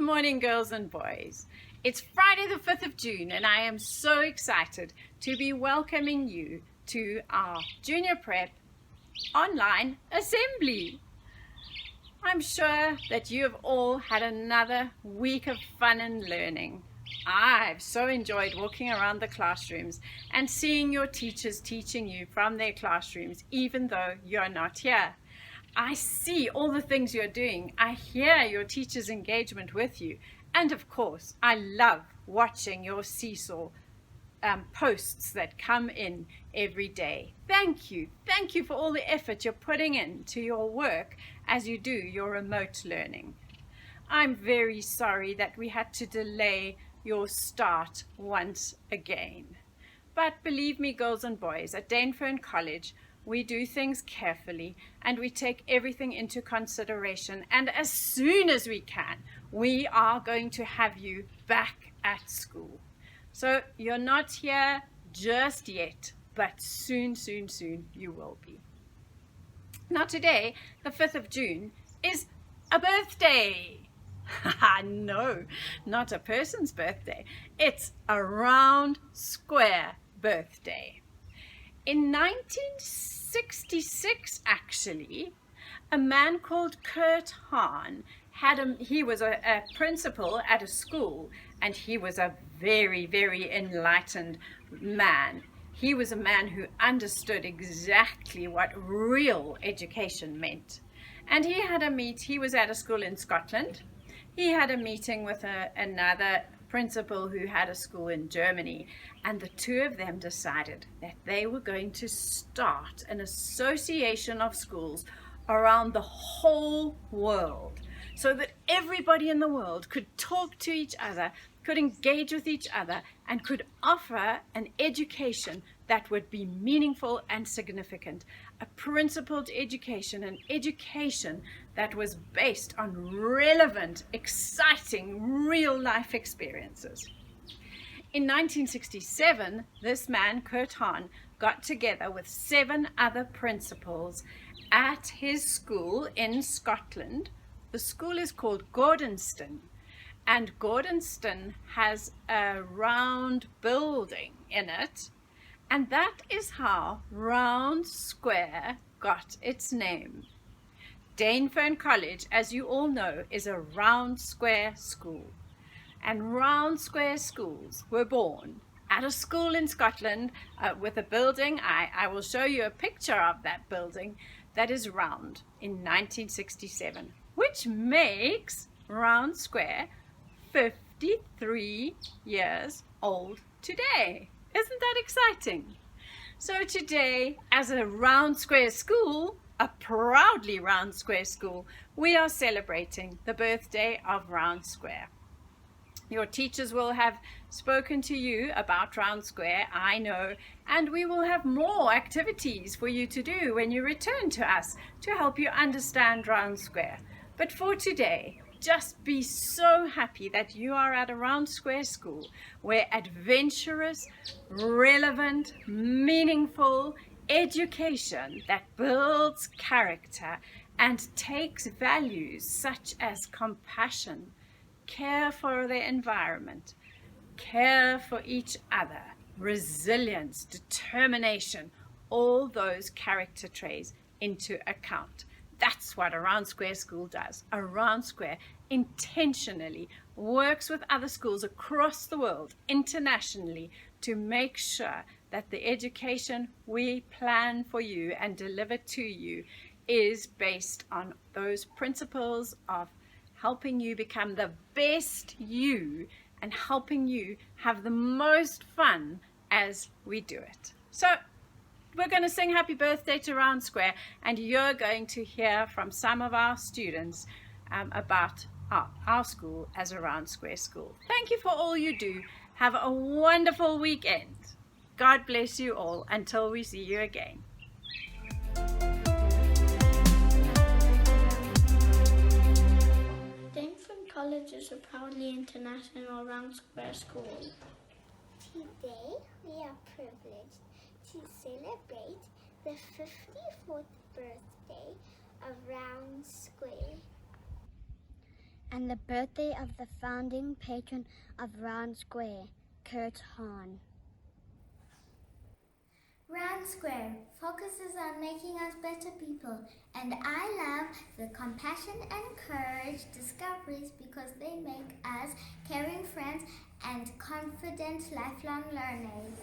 morning, girls and boys. It's Friday the 5th of June and I am so excited to be welcoming you to our Junior Prep online assembly. I'm sure that you have all had another week of fun and learning. I've so enjoyed walking around the classrooms and seeing your teachers teaching you from their classrooms, even though you're not here. I see all the things you're doing. I hear your teachers' engagement with you. And of course, I love watching your seesaw posts that come in every day. Thank you. Thank you for all the effort you're putting into your work as you do your remote learning. I'm very sorry that we had to delay your start once again. But believe me, girls and boys, at Dainfern College, we do things carefully and we take everything into consideration. And as soon as we can, we are going to have you back at school. So you're not here just yet, but soon, soon, soon you will be. Now today, the 5th of June, is a birthday. No, not a person's birthday. It's a round, square birthday. In 1966, actually, a man called Kurt Hahn he was a principal at a school, and he was a very, very enlightened man. He was a man who understood exactly what real education meant. And he was at a school in Scotland. He had a meeting with another principal who had a school in Germany, and the two of them decided that they were going to start an association of schools around the whole world so that everybody in the world could talk to each other, could engage with each other, and could offer an education that would be meaningful and significant. A principled education, an education that was based on relevant, exciting, real-life experiences. In 1967, this man, Kurt Hahn, got together with 7 other principals at his school in Scotland. The school is called Gordonston, and Gordonston has a round building in it, and that is how Round Square got its name. Dainfern College, as you all know, is a round square school. And round square schools were born at a school in Scotland with a building. I will show you a picture of that building that is round in 1967, which makes Round Square 53 years old today. Isn't that exciting? So today, as a round square school, a proudly round square school, we are celebrating the birthday of Round Square. Your teachers will have spoken to you about Round Square, I know, and we will have more activities for you to do when you return to us to help you understand Round Square. But for today, just be so happy that you are at a round square school where adventurous, relevant, meaningful education that builds character and takes values such as compassion, care for the environment, care for each other, resilience, determination, all those character traits into account. That's what a round square school does. A round square intentionally works with other schools across the world, internationally, to make sure that the education we plan for you and deliver to you is based on those principles of helping you become the best you and helping you have the most fun as we do it. So we're going to sing happy birthday to Round Square, and you're going to hear from some of our students about our school as a round square school. Thank you for all you do. Have a wonderful weekend. God bless you all until we see you again. Dainfern College is a proudly international round square school. Today we are privileged to celebrate the 54th birthday of Round Square. and the birthday of the founding patron of Round Square, Kurt Hahn. Round Square focuses on making us better people, and I love the compassion and courage discoveries because they make us caring friends and confident lifelong learners.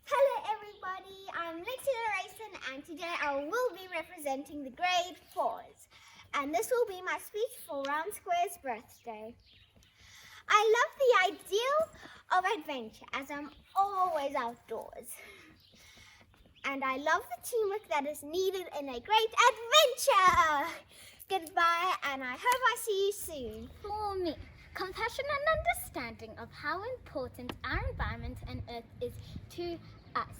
Hello everybody, I'm Lexia Rayson, and today I will be representing the grade 4s, and this will be my speech for Round Square's birthday. I love the ideal of adventure as I'm always outdoors, and I love the teamwork that is needed in a great adventure. Goodbye, and I hope I see you soon. For me, compassion and understanding of how important our environment and earth is to us.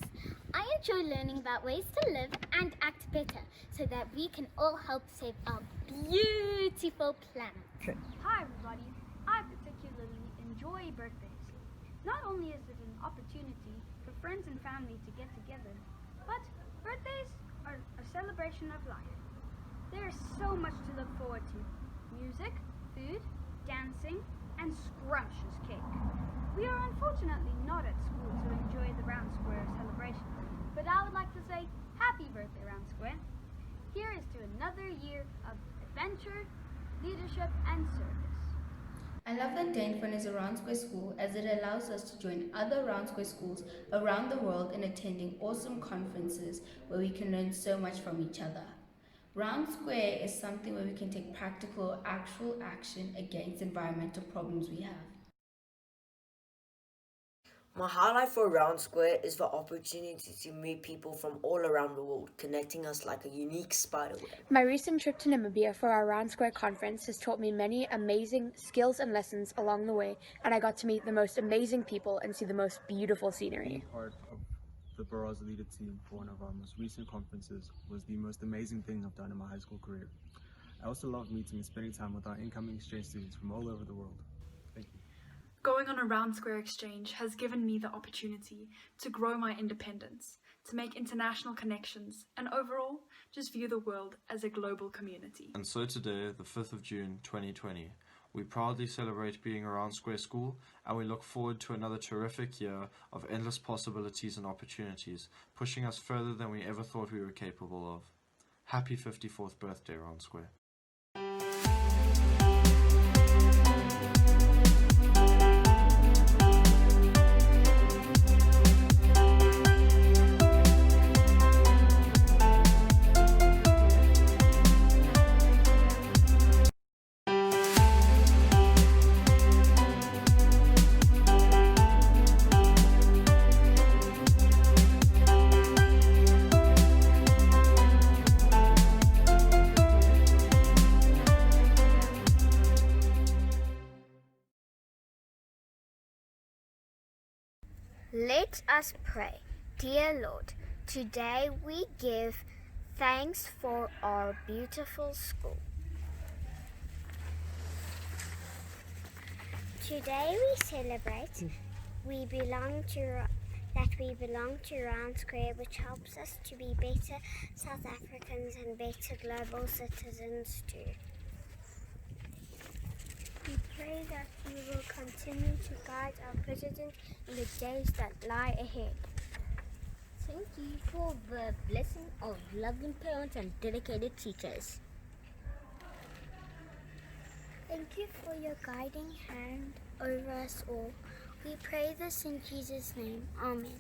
I enjoy learning about ways to live and act better so that we can all help save our beautiful planet. Hi everybody, I particularly enjoy birthdays. Not only is it an opportunity for friends and family to get together, but birthdays are a celebration of life. There is so much to look forward to. Music, food, dancing, and scrumptious cake. We are unfortunately not at school to enjoy the Round Square celebration, but I would like to say happy birthday, Round Square. Here is to another year of adventure, leadership, and service. I love that Dainfern is a Round Square school as it allows us to join other Round Square schools around the world in attending awesome conferences where we can learn so much from each other. Round Square is something where we can take practical, actual action against environmental problems we have. My highlight for Round Square is the opportunity to meet people from all around the world, connecting us like a unique spiderweb. My recent trip to Namibia for our Round Square conference has taught me many amazing skills and lessons along the way, and I got to meet the most amazing people and see the most beautiful scenery. Being part of the borough's leader team for one of our most recent conferences was the most amazing thing I've done in my high school career. I also love meeting and spending time with our incoming exchange students from all over the world. Thank you. Going on a Round Square exchange has given me the opportunity to grow my independence, to make international connections, and overall, just view the world as a global community. And so today, the 5th of June 2020, we proudly celebrate being a Round Square school, and we look forward to another terrific year of endless possibilities and opportunities, pushing us further than we ever thought we were capable of. Happy 54th birthday, Round Square. Let us pray. Dear Lord, today we give thanks for our beautiful school. Today we celebrate that we belong to Round Square, which helps us to be better South Africans and better global citizens too. We pray that you will continue to guide our president in the days that lie ahead. Thank you for the blessing of loving parents and dedicated teachers. Thank you for your guiding hand over us all. We pray this in Jesus' name. Amen.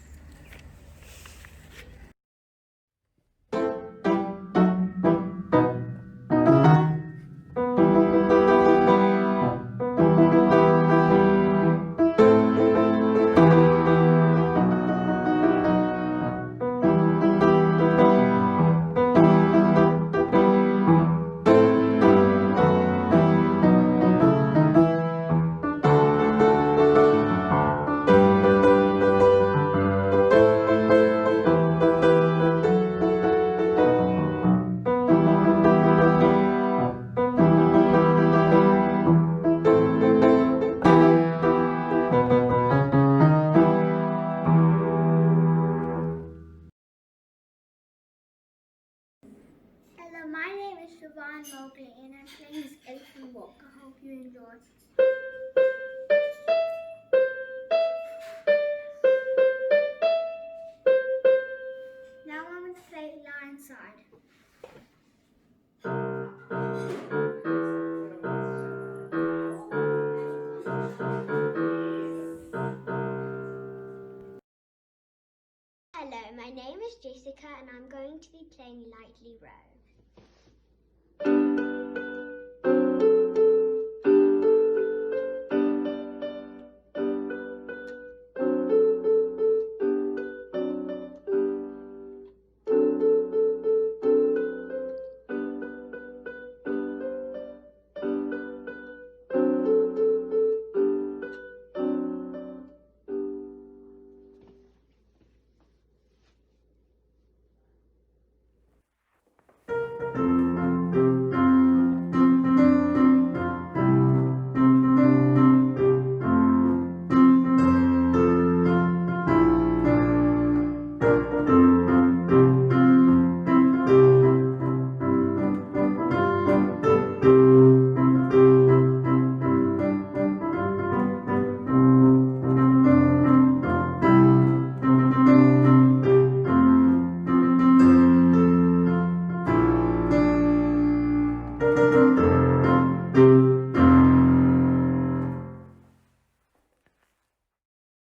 you enjoy. Now I'm going to play Lion Side. Hello, my name is Jessica and I'm going to be playing Lightly Row.